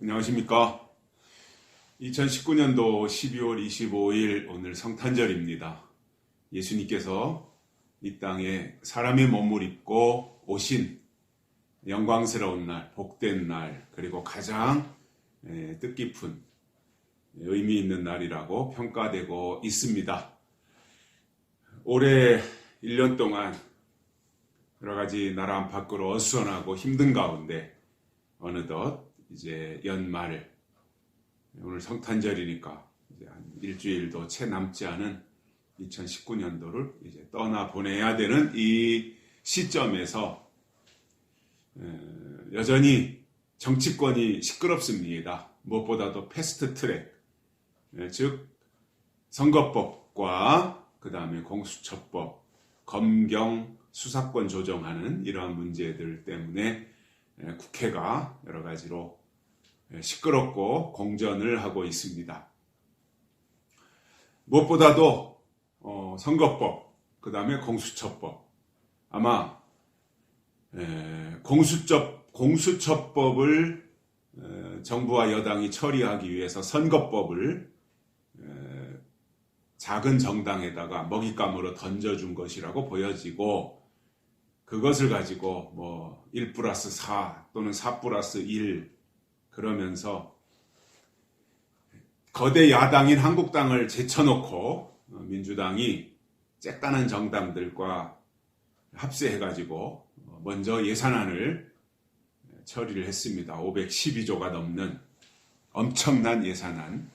안녕하십니까. 2019년도 12월 25일 오늘 성탄절입니다. 예수님께서 이 땅에 사람의 몸을 입고 오신 영광스러운 날, 복된 날, 그리고 가장 뜻깊은 의미 있는 날이라고 평가되고 있습니다. 올해 1년 동안 여러 가지 나라 안팎으로 어수선하고 힘든 가운데 어느덧 이제 연말, 오늘 성탄절이니까 이제 한 일주일도 채 남지 않은 2019년도를 이제 떠나 보내야 되는 이 시점에서 여전히 정치권이 시끄럽습니다. 무엇보다도 패스트 트랙, 즉 선거법과 그 다음에 공수처법, 검경 수사권 조정하는 이러한 문제들 때문에 국회가 여러 가지로 시끄럽고 공전을 하고 있습니다. 무엇보다도 선거법, 그 다음에 공수처법, 아마 공수처법을 정부와 여당이 처리하기 위해서 선거법을 작은 정당에다가 먹잇감으로 던져준 것이라고 보여지고, 그것을 가지고 뭐 1+4 또는 4+1 그러면서 거대 야당인 한국당을 제쳐놓고 민주당이 쬐깐한 정당들과 합세해가지고 먼저 예산안을 처리를 했습니다. 512조가 넘는 엄청난 예산안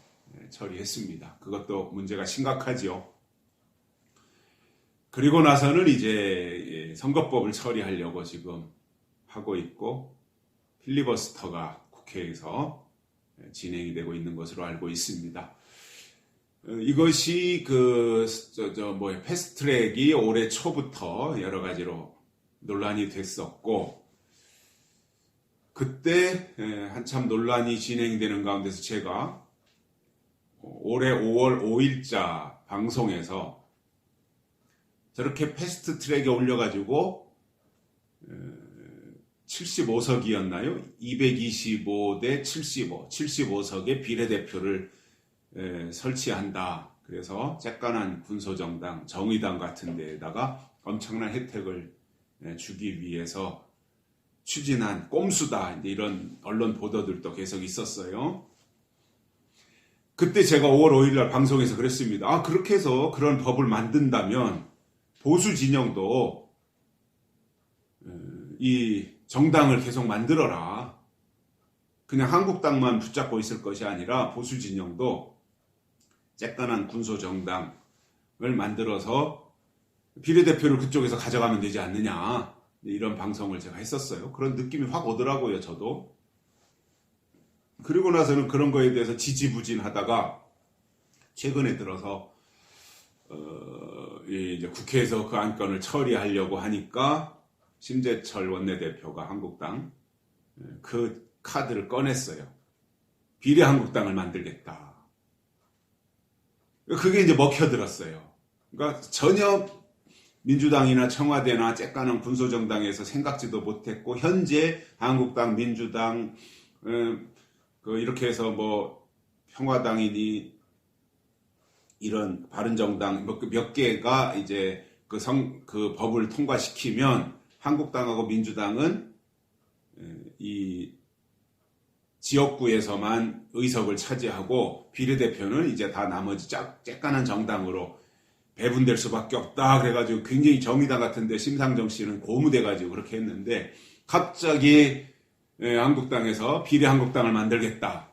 처리했습니다. 그것도 문제가 심각하지요. 그리고 나서는 이제 선거법을 처리하려고 지금 하고 있고, 필리버스터가 국회에서 진행이 되고 있는 것으로 알고 있습니다. 이것이 패스트트랙이 올해 초부터 여러 가지로 논란이 됐었고, 그때 한참 논란이 진행되는 가운데서 제가 올해 5월 5일자 방송에서 저렇게 패스트 트랙에 올려가지고 75석이었나요? 225대 75, 75석의 비례대표를 설치한다. 그래서 쬐깐한 군소정당, 정의당 같은 데에다가 엄청난 혜택을 주기 위해서 추진한 꼼수다. 이런 언론 보도들도 계속 있었어요. 그때 제가 5월 5일날 방송에서 그랬습니다. 그렇게 해서 그런 법을 만든다면 보수 진영도 이 정당을 계속 만들어라. 그냥 한국당만 붙잡고 있을 것이 아니라 보수 진영도 쬐깐한 군소 정당을 만들어서 비례대표를 그쪽에서 가져가면 되지 않느냐. 이런 방송을 제가 했었어요. 그런 느낌이 확 오더라고요, 저도. 그리고 나서는 그런 거에 대해서 지지부진하다가 최근에 들어서 이제 국회에서 그 안건을 처리하려고 하니까 심재철 원내대표가 한국당 그 카드를 꺼냈어요. 비례한국당을 만들겠다. 그게 이제 먹혀들었어요. 그러니까 전혀 민주당이나 청와대나 쬐까는 군소정당에서 생각지도 못했고, 현재 한국당, 민주당, 이렇게 해서 뭐 평화당이니 이런 바른정당 몇 개가 이제 그 법을 통과시키면 한국당하고 민주당은 이 지역구에서만 의석을 차지하고 비례대표는 이제 다 나머지 쬐깐한 정당으로 배분될 수밖에 없다. 그래가지고 굉장히 정의당 같은데 심상정 씨는 고무돼가지고 그렇게 했는데, 갑자기 한국당에서 비례한국당을 만들겠다,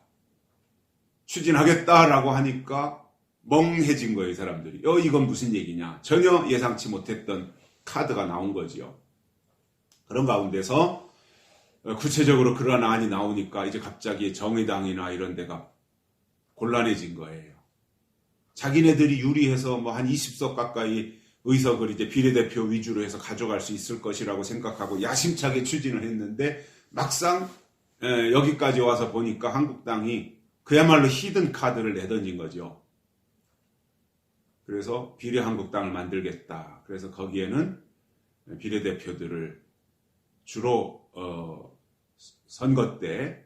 추진하겠다라고 하니까 멍해진 거예요, 사람들이. 이건 무슨 얘기냐. 전혀 예상치 못했던 카드가 나온 거지요. 그런 가운데서 구체적으로 그런 안이 나오니까 이제 갑자기 정의당이나 이런 데가 곤란해진 거예요. 자기네들이 유리해서 뭐 한 20석 가까이 의석을 이제 비례대표 위주로 해서 가져갈 수 있을 것이라고 생각하고 야심차게 추진을 했는데, 막상 여기까지 와서 보니까 한국당이 그야말로 히든 카드를 내던진 거죠. 그래서 비례한국당을 만들겠다. 그래서 거기에는 비례대표들을 주로 선거 때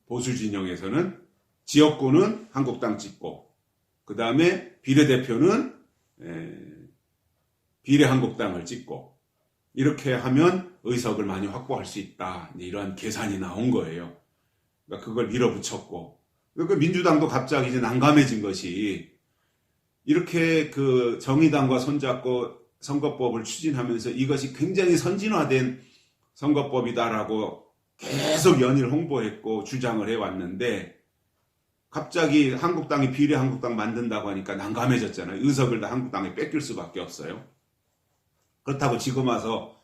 보수 진영에서는 지역구는 한국당 찍고 그 다음에 비례대표는 비례한국당을 찍고 이렇게 하면 의석을 많이 확보할 수 있다. 이러한 계산이 나온 거예요. 그러니까 그걸 밀어붙였고 그러니까 민주당도 갑자기 이제 난감해진 것이 이렇게 그 정의당과 손잡고 선거법을 추진하면서 이것이 굉장히 선진화된 선거법이다라고 계속 연일 홍보했고 주장을 해왔는데 갑자기 한국당이 비례한국당 만든다고 하니까 난감해졌잖아요. 의석을 다 한국당에 뺏길 수밖에 없어요. 그렇다고 지금 와서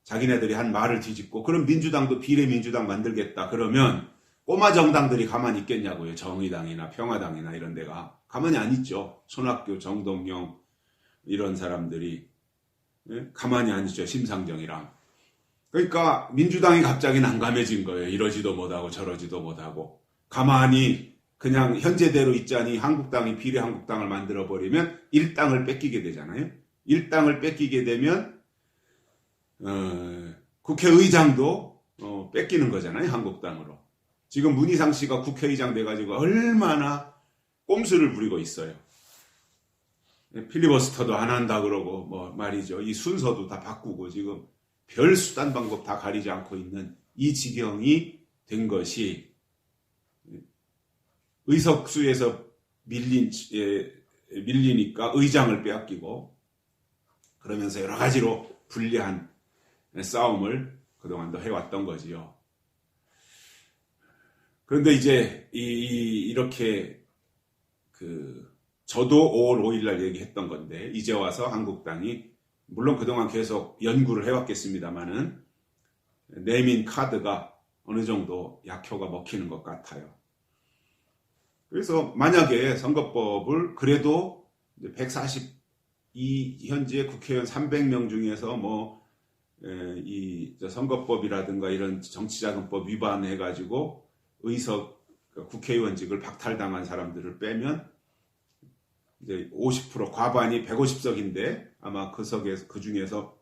자기네들이 한 말을 뒤집고 그럼 민주당도 비례민주당 만들겠다 그러면 꼬마 정당들이 가만히 있겠냐고요. 정의당이나 평화당이나 이런 데가 가만히 안 있죠. 손학규, 정동영 이런 사람들이 가만히 안 있죠. 심상정이랑. 그러니까 민주당이 갑자기 난감해진 거예요. 이러지도 못하고 저러지도 못하고 가만히 그냥 현재대로 있자니 한국당이 비례한국당을 만들어버리면 일당을 뺏기게 되잖아요. 일당을 뺏기게 되면 국회의장도 뺏기는 거잖아요. 한국당으로. 지금 문희상 씨가 국회의장 돼가지고 얼마나 꼼수를 부리고 있어요. 필리버스터도 안 한다 그러고 뭐 말이죠. 이 순서도 다 바꾸고 지금 별 수단 방법 다 가리지 않고 있는 이 지경이 된 것이 의석수에서 밀리니까 의장을 빼앗기고 그러면서 여러 가지로 불리한 싸움을 그동안도 해왔던 거지요. 그런데 이제 이렇게 저도 5월 5일 날 얘기했던 건데 이제 와서 한국당이 물론 그동안 계속 연구를 해왔겠습니다만은 내민 카드가 어느 정도 약효가 먹히는 것 같아요. 그래서 만약에 선거법을 그래도 142 현재 국회의원 300명 중에서 이 선거법이라든가 이런 정치자금법 위반해가지고 의석 국회의원직을 박탈당한 사람들을 빼면 이제 50% 과반이 150석인데 아마 그 중에서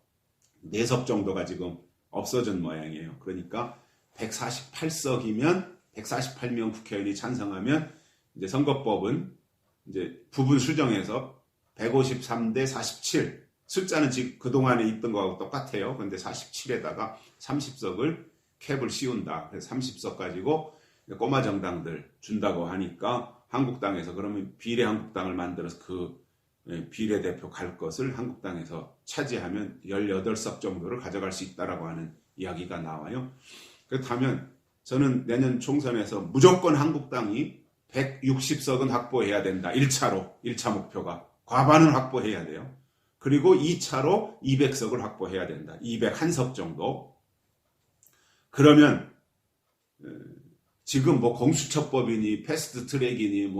4석 정도가 지금 없어진 모양이에요. 그러니까 148석이면 148명 국회의원이 찬성하면 이제 선거법은 이제 부분 수정해서 153대 47 숫자는 지금 그동안에 있던 거하고 똑같아요. 그런데 47에다가 30석을 캡을 씌운다. 그래서 30석 가지고 꼬마 정당들 준다고 하니까 한국당에서 그러면 비례한국당을 만들어서 그 비례대표 갈 것을 한국당에서 차지하면 18석 정도를 가져갈 수 있다라고 하는 이야기가 나와요. 그렇다면 저는 내년 총선에서 무조건 한국당이 160석은 확보해야 된다. 1차 목표가. 과반은 확보해야 돼요. 그리고 2차로 200석을 확보해야 된다. 201석 정도. 그러면 지금 공수처법이니 패스트트랙이니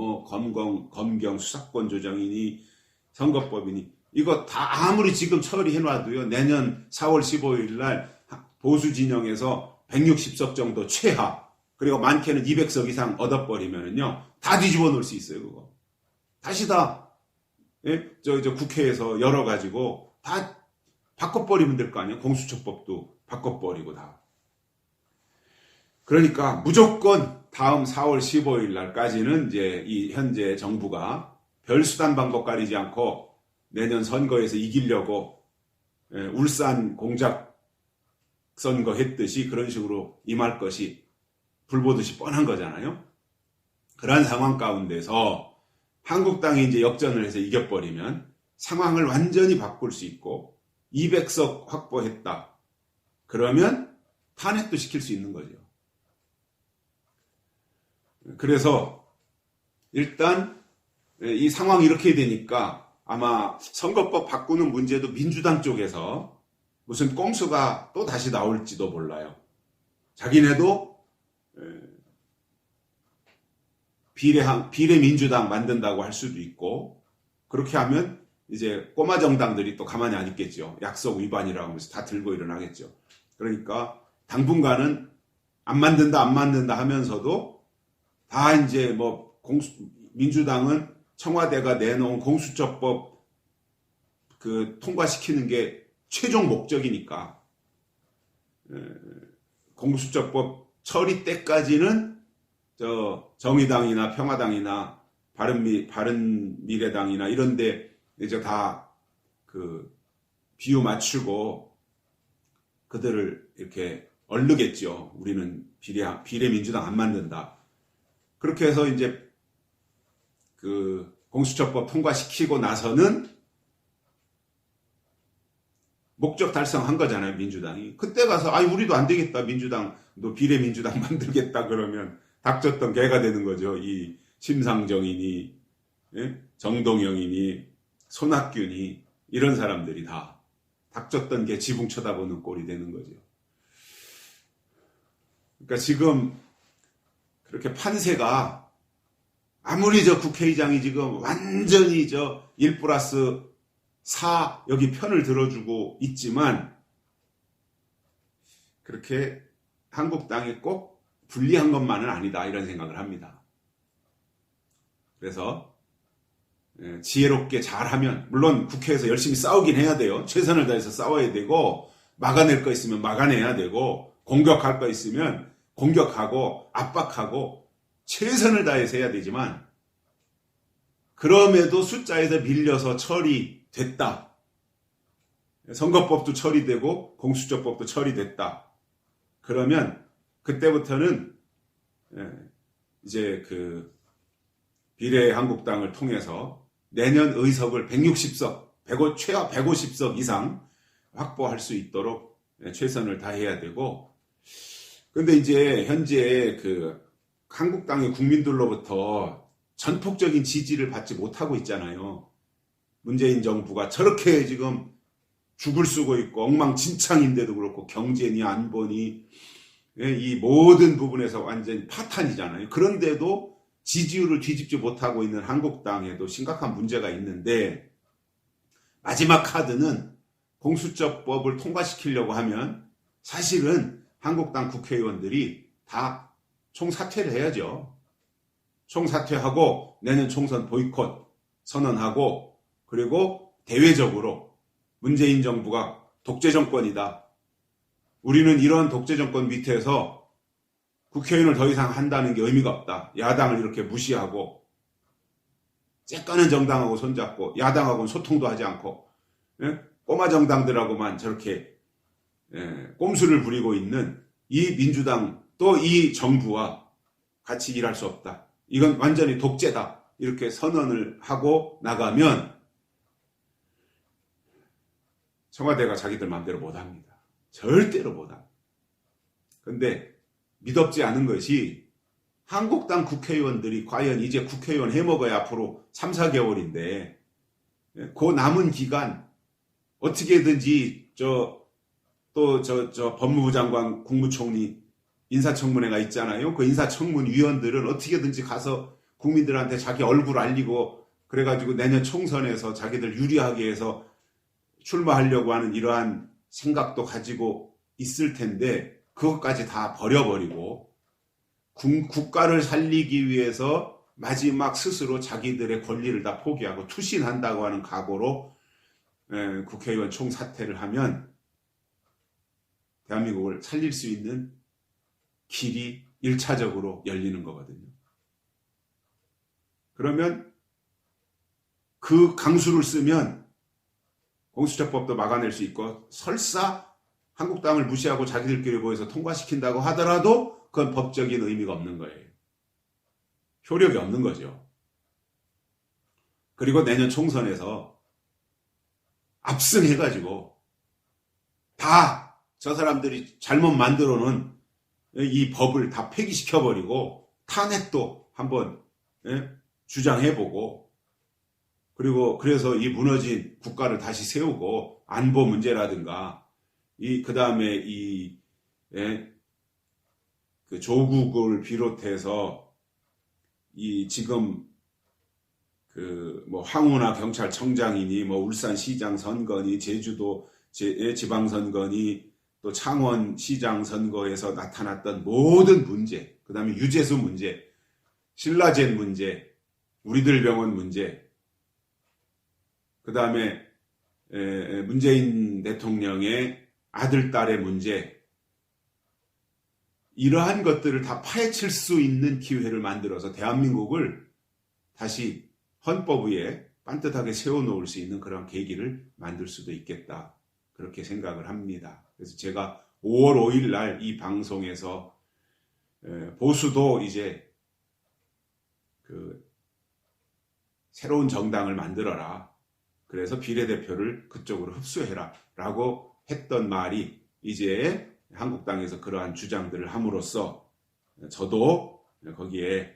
검경 수사권 조정이니 선거법이니 이거 다 아무리 지금 처리해놔도요. 내년 4월 15일 날 보수 진영에서 160석 정도 최하 그리고 많게는 200석 이상 얻어버리면은요. 다 뒤집어 놓을 수 있어요. 그거. 다시 다 국회에서 열어가지고 다 바꿔버리면 될 거 아니에요. 공수처법도 바꿔버리고 다. 그러니까 무조건 다음 4월 15일 날까지는 이제 이 현재 정부가 별 수단 방법 가리지 않고 내년 선거에서 이기려고 울산 공작 선거 했듯이 그런 식으로 임할 것이 불보듯이 뻔한 거잖아요. 그러한 상황 가운데서 한국당이 이제 역전을 해서 이겨버리면 상황을 완전히 바꿀 수 있고 200석 확보했다. 그러면 탄핵도 시킬 수 있는 거죠. 그래서 일단 이 상황이 이렇게 되니까 아마 선거법 바꾸는 문제도 민주당 쪽에서 무슨 꼼수가 또 다시 나올지도 몰라요. 자기네도 비례민주당 만든다고 할 수도 있고 그렇게 하면 이제 꼬마 정당들이 또 가만히 안 있겠죠. 약속 위반이라고 하면서 다 들고 일어나겠죠. 그러니까 당분간은 안 만든다 하면서도 다 이제 민주당은 청와대가 내놓은 공수처법 통과시키는 게 최종 목적이니까 공수처법 처리 때까지는 정의당이나 평화당이나 바른미래당이나 이런데 이제 다 비유 맞추고 그들을 이렇게 얼르겠죠. 우리는 비례민주당 안 만든다. 그렇게 해서 이제 공수처법 통과시키고 나서는 목적 달성한 거잖아요, 민주당이. 그때 가서 우리도 안 되겠다, 민주당도 비례민주당 만들겠다 그러면 닥쳤던 개가 되는 거죠. 이 심상정이니 정동영이니 손학규니 이런 사람들이 다 닥쳤던 개 지붕 쳐다보는 꼴이 되는 거죠. 그러니까 지금 그렇게 판세가 아무리 국회의장이 지금 완전히 1+4 여기 편을 들어주고 있지만 그렇게 한국당이 꼭 불리한 것만은 아니다 이런 생각을 합니다. 그래서 지혜롭게 잘하면 물론 국회에서 열심히 싸우긴 해야 돼요. 최선을 다해서 싸워야 되고 막아낼 거 있으면 막아내야 되고 공격할 거 있으면 공격하고 압박하고 최선을 다해서 해야 되지만 그럼에도 숫자에서 밀려서 처리됐다. 선거법도 처리되고 공수처법도 처리됐다. 그러면 그때부터는 이제 비례한국당을 통해서 내년 의석을 160석, 최하 150석 이상 확보할 수 있도록 최선을 다해야 되고, 근데 이제 현재 한국당의 국민들로부터 전폭적인 지지를 받지 못하고 있잖아요. 문재인 정부가 저렇게 지금 죽을 쓰고 있고 엉망진창인데도 그렇고 경제니 안보니 이 모든 부분에서 완전히 파탄이잖아요. 그런데도 지지율을 뒤집지 못하고 있는 한국당에도 심각한 문제가 있는데 마지막 카드는 공수처법을 통과시키려고 하면 사실은 한국당 국회의원들이 다 총사퇴를 해야죠. 총사퇴하고 내년 총선 보이콧 선언하고 그리고 대외적으로 문재인 정부가 독재 정권이다. 우리는 이런 독재 정권 밑에서 국회의원을 더 이상 한다는 게 의미가 없다. 야당을 이렇게 무시하고 쬐까는 정당하고 손잡고 야당하고는 소통도 하지 않고 꼬마 정당들하고만 저렇게 꼼수를 부리고 있는 이 민주당 또 이 정부와 같이 일할 수 없다. 이건 완전히 독재다. 이렇게 선언을 하고 나가면 청와대가 자기들 마음대로 못합니다. 절대로 못합니다. 그런데 믿었지 않은 것이 한국당 국회의원들이 과연 이제 국회의원 해먹어야 앞으로 3, 4개월인데 그 남은 기간 어떻게든지 법무부 장관 국무총리 인사청문회가 있잖아요. 그 인사청문위원들은 어떻게든지 가서 국민들한테 자기 얼굴 알리고 그래가지고 내년 총선에서 자기들 유리하게 해서 출마하려고 하는 이러한 생각도 가지고 있을 텐데 그것까지 다 버려버리고 국가를 살리기 위해서 마지막 스스로 자기들의 권리를 다 포기하고 투신한다고 하는 각오로 국회의원 총사퇴를 하면 대한민국을 살릴 수 있는 길이 1차적으로 열리는 거거든요. 그러면 그 강수를 쓰면 공수처법도 막아낼 수 있고 설사 한국당을 무시하고 자기들끼리 모여서 통과시킨다고 하더라도 그건 법적인 의미가 없는 거예요. 효력이 없는 거죠. 그리고 내년 총선에서 압승해가지고 다 저 사람들이 잘못 만들어 놓은 이 법을 다 폐기시켜버리고 탄핵도 한번 주장해보고 그리고 그래서 이 무너진 국가를 다시 세우고 안보 문제라든가 그 다음에 그 조국을 비롯해서 지금 황운하 경찰청장이니 울산시장 선거니 제주도 지방선거니 또 창원시장 선거에서 나타났던 모든 문제, 그 다음에 유재수 문제, 신라젠 문제, 우리들 병원 문제, 그 다음에 문재인 대통령의 아들, 딸의 문제, 이러한 것들을 다 파헤칠 수 있는 기회를 만들어서 대한민국을 다시 헌법 위에 반듯하게 세워놓을 수 있는 그런 계기를 만들 수도 있겠다. 그렇게 생각을 합니다. 그래서 제가 5월 5일 날 이 방송에서 보수도 이제 그 새로운 정당을 만들어라. 그래서 비례대표를 그쪽으로 흡수해라. 라고 했던 말이 이제 한국당에서 그러한 주장들을 함으로써 저도 거기에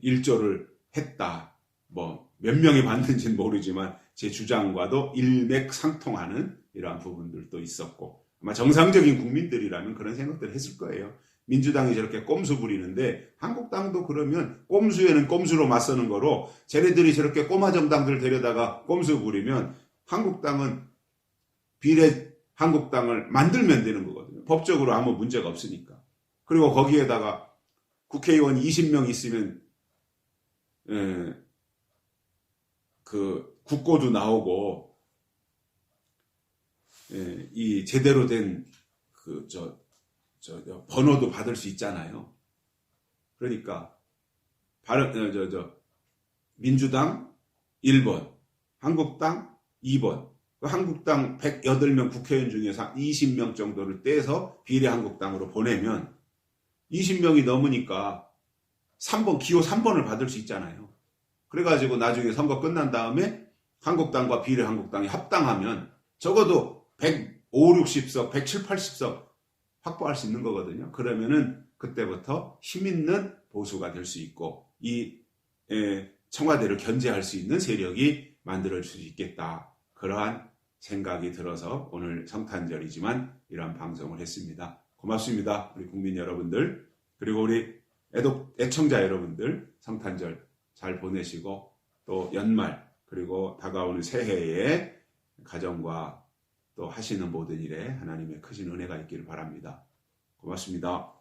일조를 했다. 뭐 몇 명이 봤는지는 모르지만 제 주장과도 일맥상통하는 이러한 부분들도 있었고 아마 정상적인 국민들이라면 그런 생각들을 했을 거예요. 민주당이 저렇게 꼼수 부리는데 한국당도 그러면 꼼수에는 꼼수로 맞서는 거로 쟤네들이 저렇게 꼬마 정당들 데려다가 꼼수 부리면 한국당은 비례 한국당을 만들면 되는 거거든요. 법적으로 아무 문제가 없으니까. 그리고 거기에다가 국회의원 20명 있으면 그 국고도 나오고 이 제대로 된 그 번호도 받을 수 있잖아요. 그러니까 민주당 1번, 한국당 2번, 한국당 108명 국회의원 중에서 20명 정도를 떼서 비례 한국당으로 보내면 20명이 넘으니까 3번, 기호 3번을 받을 수 있잖아요. 그래가지고 나중에 선거 끝난 다음에 한국당과 비례 한국당이 합당하면 적어도 150, 60석, 170, 80석 확보할 수 있는 거거든요. 그러면은 그때부터 힘있는 보수가 될 수 있고 이 청와대를 견제할 수 있는 세력이 만들어질 수 있겠다. 그러한 생각이 들어서 오늘 성탄절이지만 이러한 방송을 했습니다. 고맙습니다. 우리 국민 여러분들 그리고 우리 애청자 여러분들 성탄절 잘 보내시고 또 연말 그리고 다가오는 새해에 가정과 또 하시는 모든 일에 하나님의 크신 은혜가 있기를 바랍니다. 고맙습니다.